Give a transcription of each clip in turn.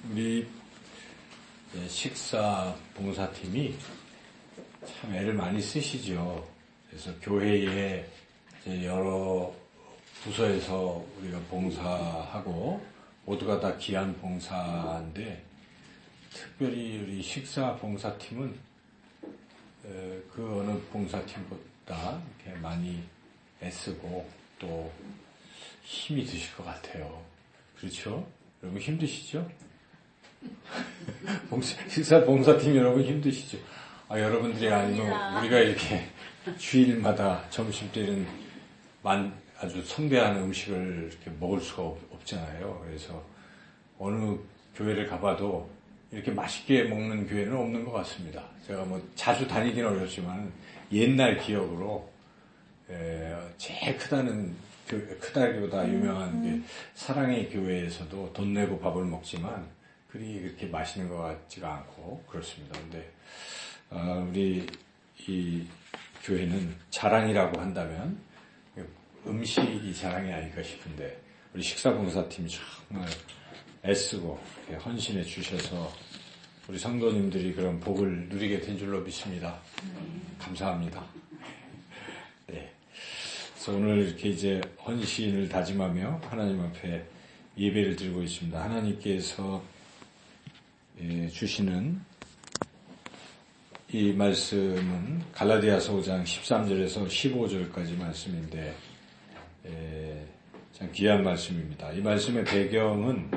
우리 식사 봉사팀이 참 애를 많이 쓰시죠. 그래서 교회에 여러 부서에서 우리가 봉사하고 모두가 다 귀한 봉사인데 특별히 우리 식사 봉사팀은 그 어느 봉사팀보다 이렇게 많이 애쓰고 또 힘이 드실 것 같아요. 그렇죠? 여러분 힘드시죠? 식사 봉사팀 여러분 힘드시죠? 여러분들이 아니면 우리가 이렇게 주일마다 점심때는 아주 성대한 음식을 이렇게 먹을 수가 없잖아요. 그래서 어느 교회를 가봐도 이렇게 맛있게 먹는 교회는 없는 것 같습니다. 제가 뭐 자주 다니기는 어렵지만 옛날 기억으로 제일 크다기보다 유명한 게 사랑의 교회에서도 돈 내고 밥을 먹지만 그리 그렇게 맛있는 것 같지가 않고 그렇습니다. 근데 우리 이 교회는 자랑이라고 한다면 음식이 자랑이 아닐까 싶은데 우리 식사봉사팀이 정말 애쓰고 헌신해 주셔서 우리 성도님들이 그런 복을 누리게 된 줄로 믿습니다. 감사합니다. 네. 그래서 오늘 이렇게 이제 헌신을 다짐하며 하나님 앞에 예배를 드리고 있습니다. 하나님께서 주시는 이 말씀은 갈라디아서 5장 13절에서 15절까지 말씀인데 참 귀한 말씀입니다. 이 말씀의 배경은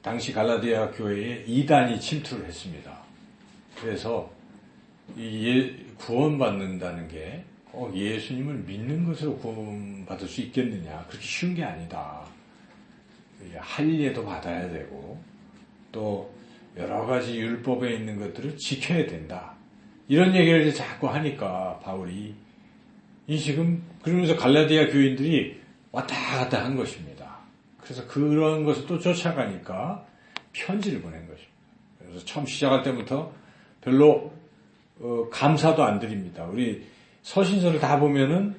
당시 갈라디아 교회에 이단이 침투를 했습니다. 그래서 구원받는다는 게 예수님을 믿는 것으로 구원받을 수 있겠느냐, 그렇게 쉬운 게 아니다. 할례도 받아야 되고 또 여러 가지 율법에 있는 것들을 지켜야 된다. 이런 얘기를 이제 자꾸 하니까 바울이 지금 그러면서 갈라디아 교인들이 왔다 갔다 한 것입니다. 그래서 그런 것을 또 쫓아가니까 편지를 보낸 것입니다. 그래서 처음 시작할 때부터 별로 감사도 안 드립니다. 우리 서신서를 다 보면은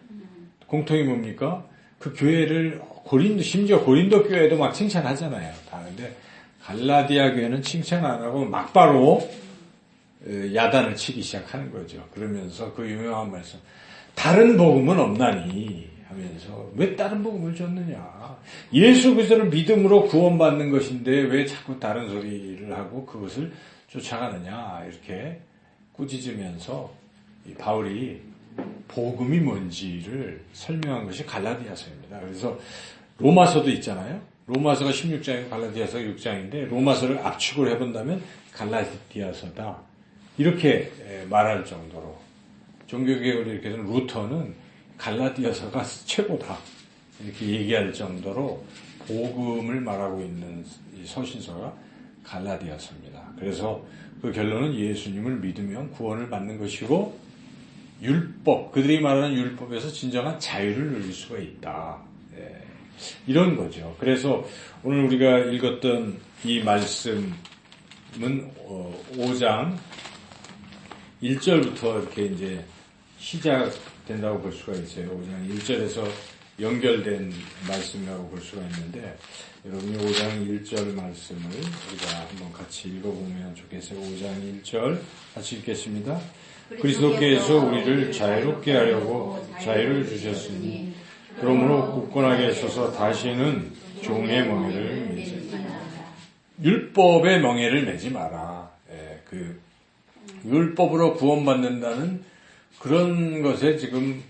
공통이 뭡니까? 그 교회를 심지어 고린도 교회도 막 칭찬하잖아요. 다. 근데 갈라디아 교회는 칭찬 안 하고 막바로 야단을 치기 시작하는 거죠. 그러면서 그 유명한 말씀, 다른 복음은 없나니 하면서 왜 다른 복음을 줬느냐. 예수 그리스도를 믿음으로 구원받는 것인데 왜 자꾸 다른 소리를 하고 그것을 쫓아가느냐. 이렇게 꾸짖으면서 바울이 복음이 뭔지를 설명한 것이 갈라디아서입니다. 그래서 로마서도 있잖아요. 로마서가 16장이고 갈라디아서가 6장인데 로마서를 압축을 해본다면 갈라디아서다. 이렇게 말할 정도로 종교개혁을 일으켜서는 루터는 갈라디아서가 최고다. 이렇게 얘기할 정도로 복음을 말하고 있는 이 서신서가 갈라디아서입니다. 그래서 그 결론은 예수님을 믿으면 구원을 받는 것이고 율법, 그들이 말하는 율법에서 진정한 자유를 누릴 수가 있다. 이런 거죠. 그래서 오늘 우리가 읽었던 이 말씀은 5장 1절부터 이렇게 이제 시작된다고 볼 수가 있어요. 5장 1절에서 연결된 말씀이라고 볼 수가 있는데 여러분이 5장 1절 말씀을 우리가 한번 같이 읽어보면 좋겠어요. 5장 1절 같이 읽겠습니다. 그리스도께서 우리를 자유롭게 하려고 자유를 주셨으니 그러므로 굳건하게 하셔서 다시는 종의 멍에를 매지 마라. 율법의 멍에를 매지 마라. 그 율법으로 구원받는다는 그런 것에 지금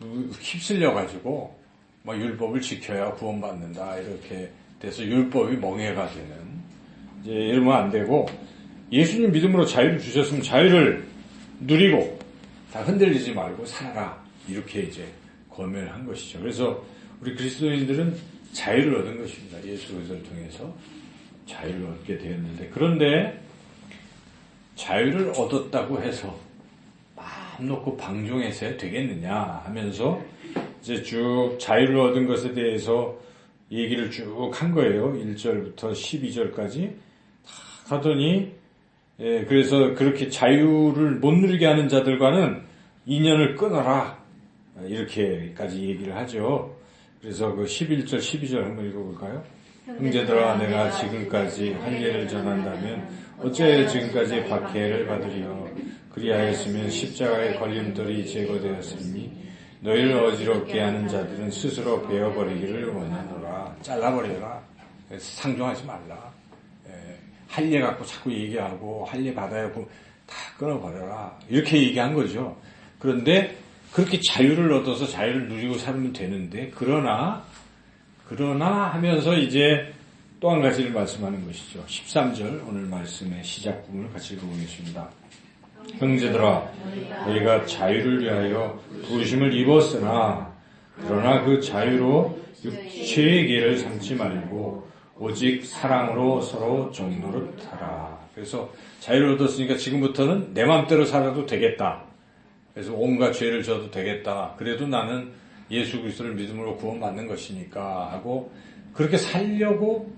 휩쓸려 가지고 율법을 지켜야 구원받는다 이렇게 돼서 율법이 멍해가 되는 이제 이러면 안 되고 예수님 믿음으로 자유를 주셨으면 자유를 누리고 다 흔들리지 말고 살아라 이렇게 이제 권면을 한 것이죠. 그래서 우리 그리스도인들은 자유를 얻은 것입니다. 예수 그리스도를 통해서 자유를 얻게 되었는데 그런데 자유를 얻었다고 해서 마음 놓고 방종해서 되겠느냐 하면서 이제 쭉 자유를 얻은 것에 대해서 얘기를 쭉 한 거예요. 1절부터 12절까지 다 하더니 그래서 그렇게 자유를 못 누리게 하는 자들과는 인연을 끊어라 이렇게까지 얘기를 하죠. 그래서 그 11절, 12절 한번 읽어볼까요? 형제들아, 내가 지금까지 할례를 전한다면 어째 지금까지 박해를 받으리요? 그리하였으면 십자가의 걸림돌이 제거되었으니 너희를 어지럽게 하는 자들은 스스로 베어버리기를 원하노라. 잘라버려라. 상종하지 말라. 할례 갖고 자꾸 얘기하고 할례 받아야 다 끊어버려라. 이렇게 얘기한 거죠. 그런데 그렇게 자유를 얻어서 자유를 누리고 살면 되는데 그러나 하면서 이제 또 한 가지를 말씀하는 것이죠. 13절 오늘 말씀의 시작 부분을 같이 읽어보겠습니다. 형제들아, 너희가 자유를 위하여 부르심을 입었으나 그러나 그 자유로 육체의 계를 삼지 말고 오직 사랑으로 서로 종노릇하라. 그래서 자유를 얻었으니까 지금부터는 내 마음대로 살아도 되겠다. 그래서 온갖 죄를 져도 되겠다. 그래도 나는 예수 그리스도를 믿음으로 구원받는 것이니까 하고 그렇게 살려고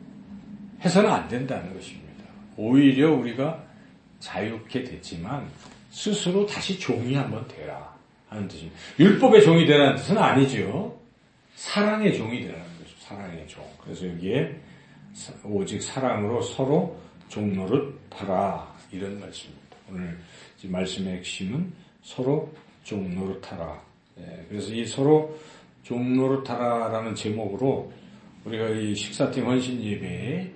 해서는 안 된다는 것입니다. 오히려 우리가 자유케 됐지만 스스로 다시 종이 한번 되라 하는 뜻입니다. 율법의 종이 되라는 뜻은 아니죠. 사랑의 종이 되라는 거죠. 사랑의 종. 그래서 여기에 오직 사랑으로 서로 종노릇하라 이런 말씀입니다. 오늘 이 말씀의 핵심은 서로 종노릇하라. 그래서 이 서로 종노릇하라라는 제목으로 우리가 이 식사팀 헌신 예배에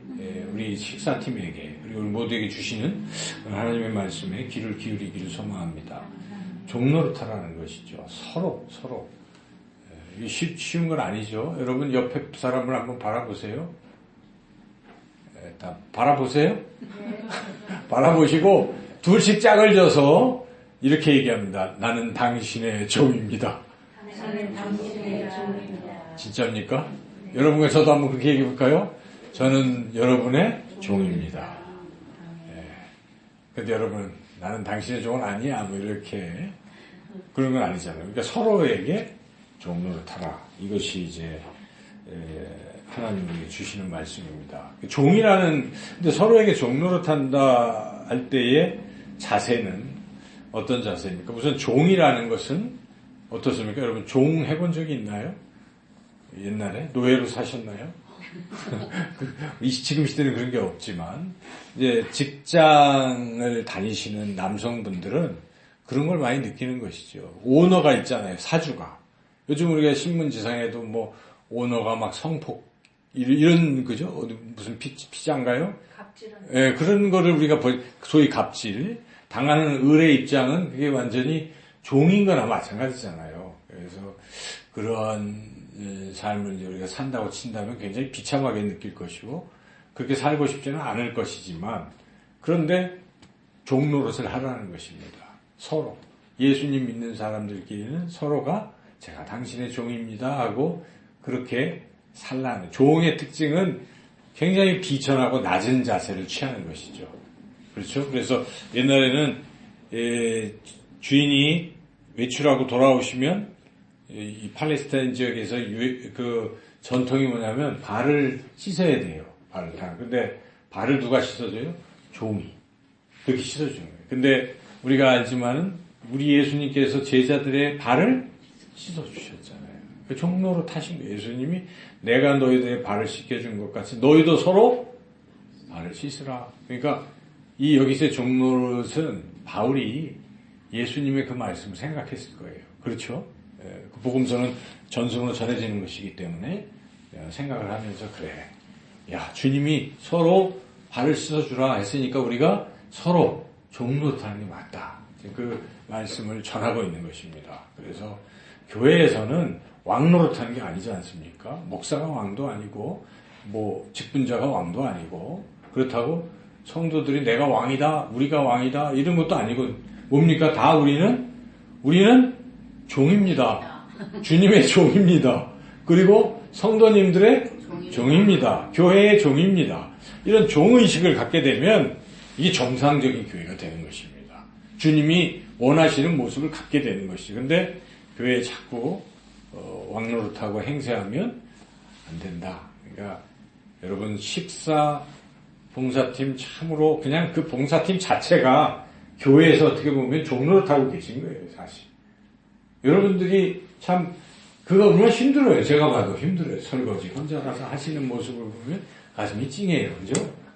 우리 식사팀에게 그리고 우리 모두에게 주시는 하나님의 말씀에 귀를 기울이기를 소망합니다. 종노릇하라는 것이죠. 서로 이게 쉬운 건 아니죠. 여러분 옆에 사람을 한번 바라보세요. 다 바라보세요. 바라보시고 둘씩 짝을 져서 이렇게 얘기합니다. 나는 당신의 종입니다. 나는 당신의 종입니다. 진짜입니까? 여러분과 저도 한번 그렇게 얘기해볼까요? 저는 여러분의 종입니다. 근데 여러분, 나는 당신의 종은 아니야. 뭐 이렇게. 그런 건 아니잖아요. 그러니까 서로에게 종노릇하라. 이것이 이제, 하나님이 주시는 말씀입니다. 근데 서로에게 종노릇한다 할 때의 자세는 어떤 자세입니까? 우선 종이라는 것은 어떻습니까? 여러분, 종 해본 적이 있나요? 옛날에? 노예로 사셨나요? 지금 시대는 그런 게 없지만, 이제 직장을 다니시는 남성분들은 그런 걸 많이 느끼는 것이죠. 오너가 있잖아요, 사주가. 요즘 우리가 신문지상에도 뭐, 오너가 막 성폭, 이런, 그죠? 무슨 피자인가요? 갑질은. 예, 그런 거를 우리가 소위 갑질. 당하는 을의 입장은 그게 완전히 종인 거나 마찬가지잖아요. 그래서 그런 삶을 우리가 산다고 친다면 굉장히 비참하게 느낄 것이고 그렇게 살고 싶지는 않을 것이지만 그런데 종노릇을 하라는 것입니다. 서로 예수님 믿는 사람들끼리는 서로가 제가 당신의 종입니다 하고 그렇게 살라는 종의 특징은 굉장히 비천하고 낮은 자세를 취하는 것이죠. 그렇죠? 그래서 옛날에는 주인이 외출하고 돌아오시면 이 팔레스타인 지역에서 그 전통이 뭐냐면 발을 씻어야 돼요. 발을 다. 근데 발을 누가 씻어줘요? 종이. 그렇게 씻어주는 거예요. 근데 우리가 알지만은 우리 예수님께서 제자들의 발을 씻어주셨잖아요. 종로로 타신 거예요. 예수님이 내가 너희들의 발을 씻겨준 것 같이 너희도 서로 발을 씻으라. 그러니까 이 여기서의 종노릇은 바울이 예수님의 그 말씀을 생각했을 거예요. 그렇죠? 그 복음서는 전승으로 전해지는 것이기 때문에 생각을 하면서 그래. 야, 주님이 서로 발을 씻어주라 했으니까 우리가 서로 종노릇하는 게 맞다. 그 말씀을 전하고 있는 것입니다. 그래서 교회에서는 왕노릇하는 게 아니지 않습니까? 목사가 왕도 아니고 뭐 직분자가 왕도 아니고 그렇다고 성도들이 내가 왕이다, 우리가 왕이다 이런 것도 아니고 뭡니까? 다 우리는 종입니다. 주님의 종입니다. 그리고 성도님들의 종입니다. 교회의 종입니다. 이런 종의식을 갖게 되면 이게 정상적인 교회가 되는 것입니다. 주님이 원하시는 모습을 갖게 되는 것이죠. 그런데 교회에 자꾸 왕노릇하고 행세하면 안 된다. 그러니까 여러분 식사 봉사팀 참으로 그냥 그 봉사팀 자체가 교회에서 어떻게 보면 종노릇하고 계신 거예요, 사실. 여러분들이 참 그거 얼마나 힘들어요. 제가 봐도 힘들어요. 설거지 혼자 가서 하시는 모습을 보면 가슴이 찡해요.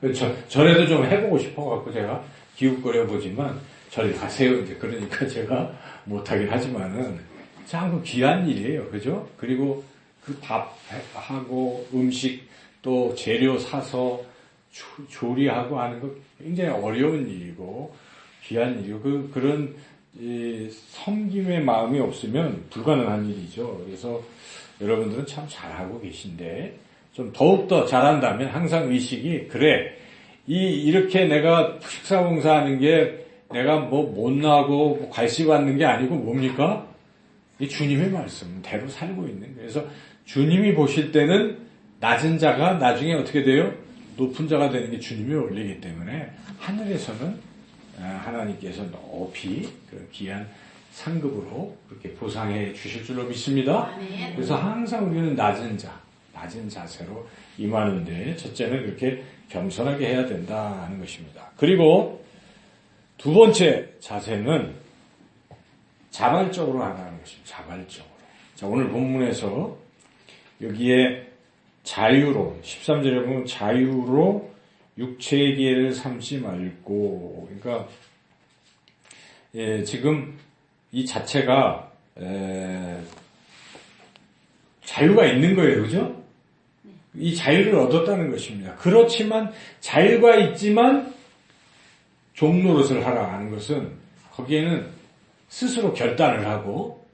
그죠? 전에도 좀 해보고 싶어갖고 제가 기웃거려 보지만 저리 가세요. 이제 그러니까 제가 못하긴 하지만은 참 그 귀한 일이에요. 그죠? 그리고 그 밥하고 음식 또 재료 사서 조리하고 하는 거 굉장히 어려운 일이고 귀한 일이고 그런 섬김의 마음이 없으면 불가능한 일이죠. 그래서 여러분들은 참 잘하고 계신데 좀 더욱더 잘한다면 항상 의식이 그래 이렇게 내가 식사봉사하는 게 내가 뭐 못나고 괄시 받는 게 아니고 뭡니까? 이 주님의 말씀대로 살고 있는 거예요. 그래서 주님이 보실 때는 낮은 자가 나중에 어떻게 돼요? 높은 자가 되는 게 주님의 원리이기 때문에 하늘에서는 하나님께서 높이 그런 귀한 상급으로 그렇게 보상해 주실 줄로 믿습니다. 그래서 항상 우리는 낮은 자세로 임하는데 첫째는 그렇게 겸손하게 해야 된다 하는 것입니다. 그리고 두 번째 자세는 자발적으로 하라는 것입니다. 자발적으로. 자, 오늘 본문에서 여기에 자유로 13절에 보면 자유로 육체의 기회를 삼지 말고 그러니까 지금 이 자체가 자유가 있는 거예요. 그죠? 이 자유를 얻었다는 것입니다. 그렇지만 자유가 있지만 종노릇을 하라 하는 것은 거기에는 스스로 결단을 하고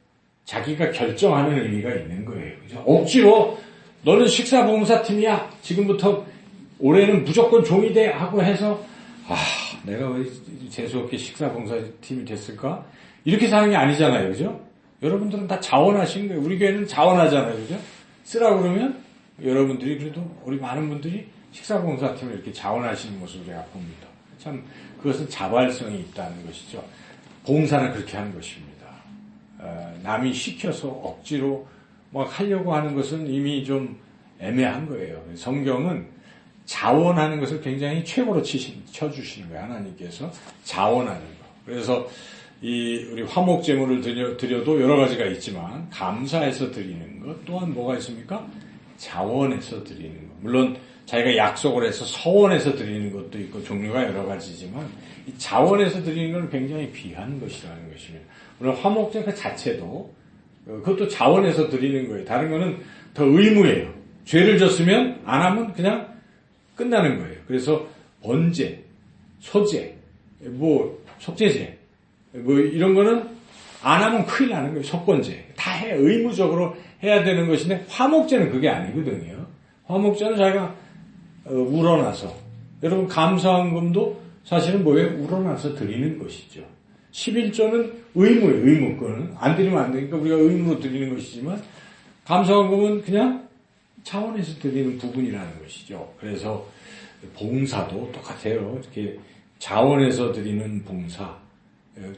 자기가 결정하는 의미가 있는 거예요. 그죠? 억지로 너는 식사봉사팀이야. 지금부터 올해는 무조건 종이 돼 하고 해서 내가 왜 재수없게 식사봉사팀이 됐을까? 이렇게 사는 게 아니잖아요. 그죠? 여러분들은 다 자원하신 거예요. 우리 교회는 자원하잖아요. 그죠? 쓰라고 그러면 여러분들이 그래도 우리 많은 분들이 식사봉사팀을 이렇게 자원하시는 모습을 제가 봅니다. 참 그것은 자발성이 있다는 것이죠. 봉사는 그렇게 하는 것입니다. 남이 시켜서 억지로 막 하려고 하는 것은 이미 좀 애매한 거예요. 성경은 자원하는 것을 굉장히 최고로 쳐주시는 거예요. 하나님께서 자원하는 거. 그래서 우리 화목제물을 드려도 여러 가지가 있지만 감사해서 드리는 것 또한 뭐가 있습니까? 자원해서 드리는 것. 물론 자기가 약속을 해서 서원해서 드리는 것도 있고 종류가 여러 가지지만 이 자원해서 드리는 건 굉장히 귀한 것이라는 것입니다. 물론 화목제 그 자체도 그것도 자원해서 드리는 거예요. 다른 거는 더 의무예요. 죄를 졌으면 안 하면 그냥 끝나는 거예요. 그래서 번제, 소제, 속죄제 이런 거는 안 하면 큰일 나는 거예요. 속건제 다 의무적으로 해야 되는 것인데 화목제는 그게 아니거든요. 화목제는 자기가 우러나서 여러분 감사헌금도 사실은 뭐예요? 우러나서 드리는 것이죠. 11조는 의무예요. 의무권은 안 드리면 안 되니까 우리가 의무로 드리는 것이지만 감사헌금은 그냥 차원에서 드리는 부분이라는 것이죠. 그래서 봉사도 똑같아요. 이렇게 자원에서 드리는 봉사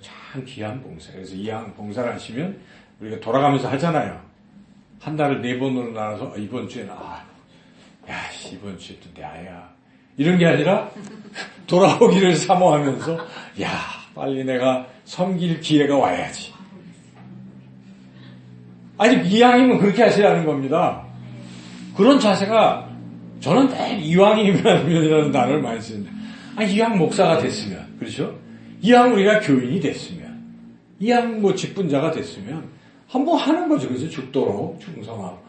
참 귀한 봉사. 그래서 이왕 봉사를 하시면 우리가 돌아가면서 하잖아요. 한 달을 4번으로 나눠서 이번 주에는 이번 주에 또 내 아야 이런 게 아니라 돌아오기를 사모하면서 빨리 내가 섬길 기회가 와야지. 아니 이왕이면 그렇게 하셔야 하는 겁니다. 그런 자세가 저는 늘 이왕이면이라는 단어를 많이 쓰는데 이왕 목사가 됐으면 그렇죠? 이왕 우리가 교인이 됐으면 이왕 직분자가 됐으면 한번 하는 거죠. 그죠? 죽도록 충성하고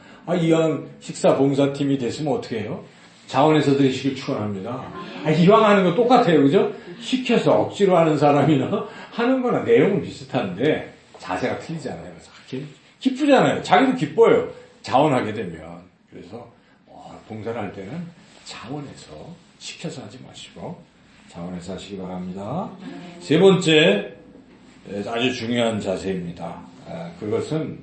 이왕 식사봉사팀이 됐으면 어떻게 해요? 자원해서 드리시길 축원합니다. 이왕 하는 거 똑같아요. 그죠? 시켜서 억지로 하는 사람이나 하는 거나 내용은 비슷한데 자세가 틀리잖아요. 그래서 기쁘잖아요. 자기도 기뻐요. 자원하게 되면. 그래서 봉사를 할 때는 자원해서 시켜서 하지 마시고 자원해서 하시기 바랍니다. 세 번째 아주 중요한 자세입니다. 그것은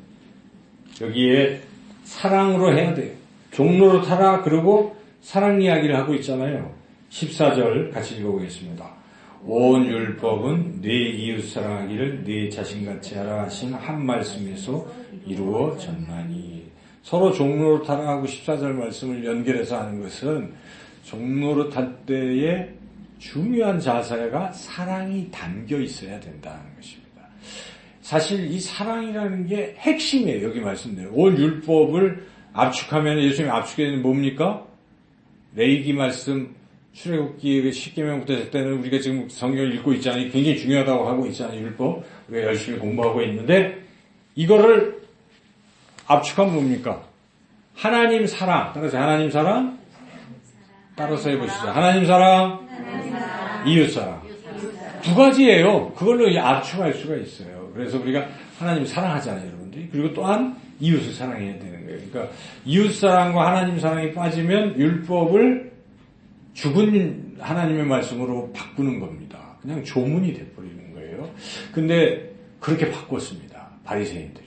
여기에 사랑으로 해야 돼요. 종로로 타라 그러고 사랑 이야기를 하고 있잖아요. 14절 같이 읽어보겠습니다. 온 율법은 내 이웃 사랑하기를 내 자신같이 하라 하신 한 말씀에서 이루어졌나니. 서로 종로로 타라 하고 14절 말씀을 연결해서 하는 것은 종로로 탈 때에 중요한 자세가 사랑이 담겨 있어야 된다는 것입니다. 사실 이 사랑이라는 게 핵심이에요. 여기 말씀대로. 온 율법을 압축하면 예수님이 압축해는 뭡니까? 레위기 말씀, 출애굽기 10계명부터 했다는 우리가 지금 성경을 읽고 있잖아요. 굉장히 중요하다고 하고 있잖아요. 율법. 우리가 열심히 공부하고 있는데 이거를 압축하면 뭡니까? 하나님 사랑. 따라서 하나님 사랑. 따라서 해보시죠. 하나님 사랑. 이웃 사랑. 두 가지예요. 그걸로 압축할 수가 있어요. 그래서 우리가 하나님 사랑하잖아요, 여러분들이. 그리고 또한 이웃을 사랑해야 되는 거예요. 그러니까 이웃 사랑과 하나님 사랑이 빠지면 율법을 죽은 하나님의 말씀으로 바꾸는 겁니다. 그냥 조문이 돼버리는 거예요. 근데 그렇게 바꿨습니다. 바리새인들이.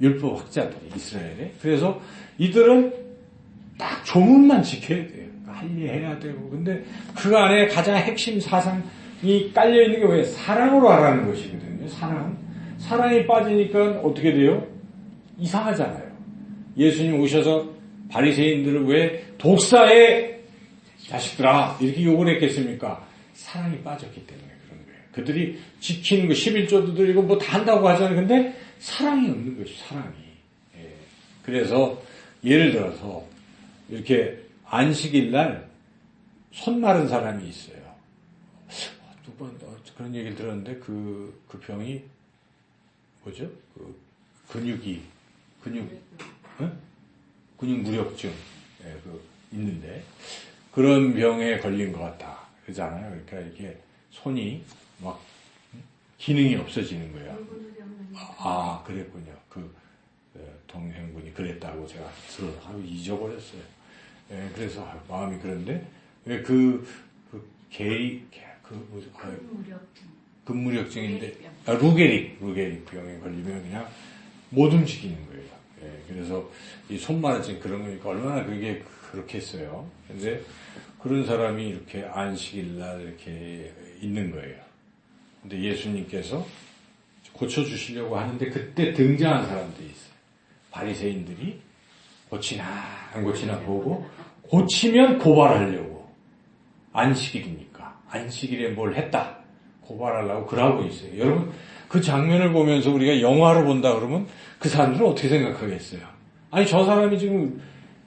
율법 학자들이 이스라엘에. 그래서 이들은 딱 조문만 지켜야 돼요. 할례해야 되고. 근데 그 안에 가장 핵심 사상이 깔려있는 게 왜? 사랑으로 하라는 것이거든요. 사랑이 빠지니까 어떻게 돼요? 이상하잖아요. 예수님 오셔서 바리새인들을 왜 독사의 자식들아 이렇게 욕을 했겠습니까? 사랑이 빠졌기 때문에 그런 거예요. 그들이 지키는 거 11조도 드리고 뭐 다 한다고 하잖아요. 근데 사랑이 없는 것이 사랑이. 예. 그래서 예를 들어서 이렇게 안식일 날 손 마른 사람이 있어요. 누가 그런 얘기를 들었는데 그 병이 뭐죠? 근육 무력증 있는데 그런 병에 걸린 것 같다 그러잖아요. 그러니까 이렇게 손이 막 기능이 없어지는 거예요. 아 그랬군요. 동생분이 그랬다고 제가 잊어버렸어요. 그래서 마음이 그런데 왜 근무력증인데 루게릭 병에 걸리면 그냥 못 움직이는 거예요. 그래서 이 손마라증 그런 거니까 얼마나 그게 그렇겠어요. 근데 그런 사람이 이렇게 안식일 날 이렇게 있는 거예요. 근데 예수님께서 고쳐주시려고 하는데 그때 등장한 사람들이 있어요. 바리새인들이 고치나 안 고치나 보고 고치면 고발하려고. 안식일이니까. 안식일에 뭘 했다. 고발하려고 그러고 있어요. 여러분 그 장면을 보면서 우리가 영화로 본다 그러면 그 사람들은 어떻게 생각하겠어요? 아니 저 사람이 지금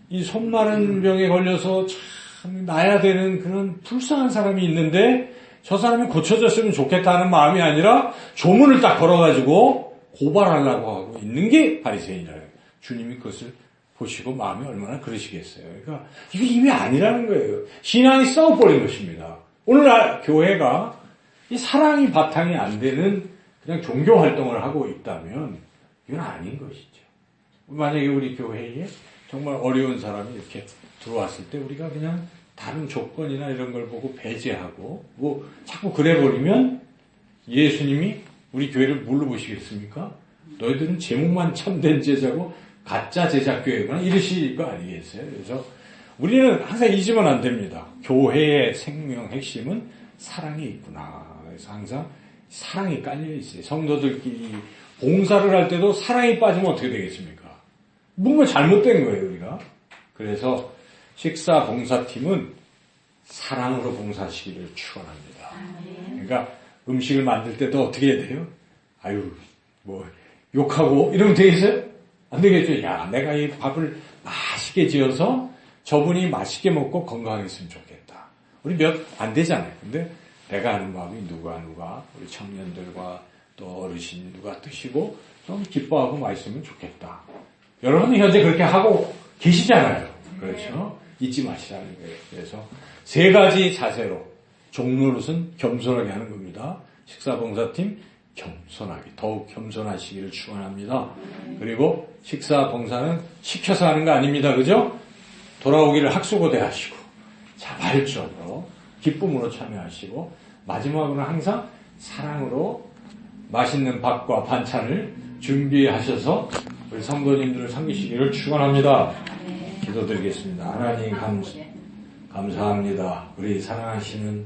이 손 마른 병에 걸려서 참 나야 되는 그런 불쌍한 사람이 있는데 저 사람이 고쳐졌으면 좋겠다는 마음이 아니라 조문을 딱 걸어가지고 고발하려고 하고 있는 게 바리새인이라는 거예요. 주님이 그것을 보시고 마음이 얼마나 그러시겠어요. 그러니까 이게 이미 아니라는 거예요. 신앙이 썩어버린 것입니다. 오늘날 교회가 이 사랑이 바탕이 안 되는 그냥 종교 활동을 하고 있다면 이건 아닌 것이죠. 만약에 우리 교회에 정말 어려운 사람이 이렇게 들어왔을 때 우리가 그냥 다른 조건이나 이런 걸 보고 배제하고 뭐 자꾸 그래버리면 예수님이 우리 교회를 뭘로 보시겠습니까? 너희들은 제목만 참된 제자고 가짜 제자교회구나 이러실 거 아니겠어요? 그래서 우리는 항상 잊으면 안 됩니다. 교회의 생명 핵심은 사랑이 있구나. 그래서 항상 사랑이 깔려 있어요. 성도들끼리 봉사를 할 때도 사랑이 빠지면 어떻게 되겠습니까? 뭔가 잘못된 거예요, 우리가. 그래서 식사 봉사팀은 사랑으로 봉사하시기를 축원합니다. 그러니까 음식을 만들 때도 어떻게 해야 돼요? 아유, 뭐 욕하고 이러면 되겠어요? 안 되겠죠. 야, 내가 이 밥을 맛있게 지어서 저분이 맛있게 먹고 건강했으면 좋겠다. 우리 몇 안 되잖아요. 근데 내가 아는 마음이 누가 우리 청년들과 또 어르신 누가 드시고 좀 기뻐하고 맛있으면 좋겠다. 여러분은 현재 그렇게 하고 계시잖아요. 그렇죠? 잊지 마시라는 거예요. 그래서 세 가지 자세로 종로릇은 겸손하게 하는 겁니다. 식사봉사팀 겸손하게 더욱 겸손하시기를 축원합니다. 그리고 식사봉사는 시켜서 하는 거 아닙니다. 그죠? 돌아오기를 학수고대하시고 자발적으로 기쁨으로 참여하시고 마지막으로는 항상 사랑으로 맛있는 밥과 반찬을 준비하셔서 우리 성도님들을 섬기시기를 축원합니다. 기도드리겠습니다. 하나님 감사합니다. 우리 사랑하시는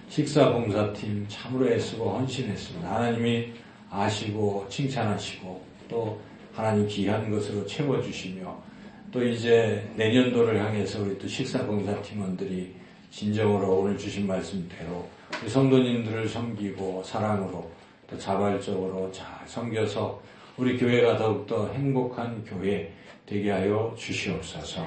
식사봉사팀 참으로 애쓰고 헌신했습니다. 하나님이 아시고 칭찬하시고 또 하나님 귀한 것으로 채워주시며 또 이제 내년도를 향해서 우리 또 식사봉사팀원들이 진정으로 오늘 주신 말씀대로 우리 성도님들을 섬기고 사랑으로 또 자발적으로 잘 섬겨서 우리 교회가 더욱더 행복한 교회 되게 하여 주시옵소서.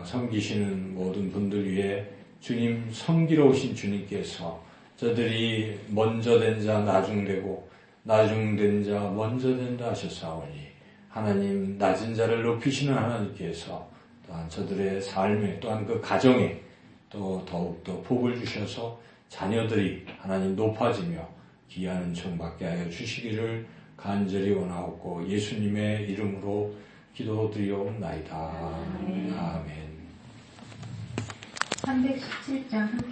섬기시는 모든 분들 위해 주님 섬기러 오신 주님께서 저들이 먼저 된 자 나중되고 나중된 자 먼저 된다 하셨사오니 하나님 낮은 자를 높이시는 하나님께서 또한 저들의 삶에 또한 그 가정에 또 더욱더 복을 주셔서 자녀들이 하나님 높아지며 귀한 은총 받게 하여 주시기를 간절히 원하옵고 예수님의 이름으로 기도드리옵나이다. 아멘. 317장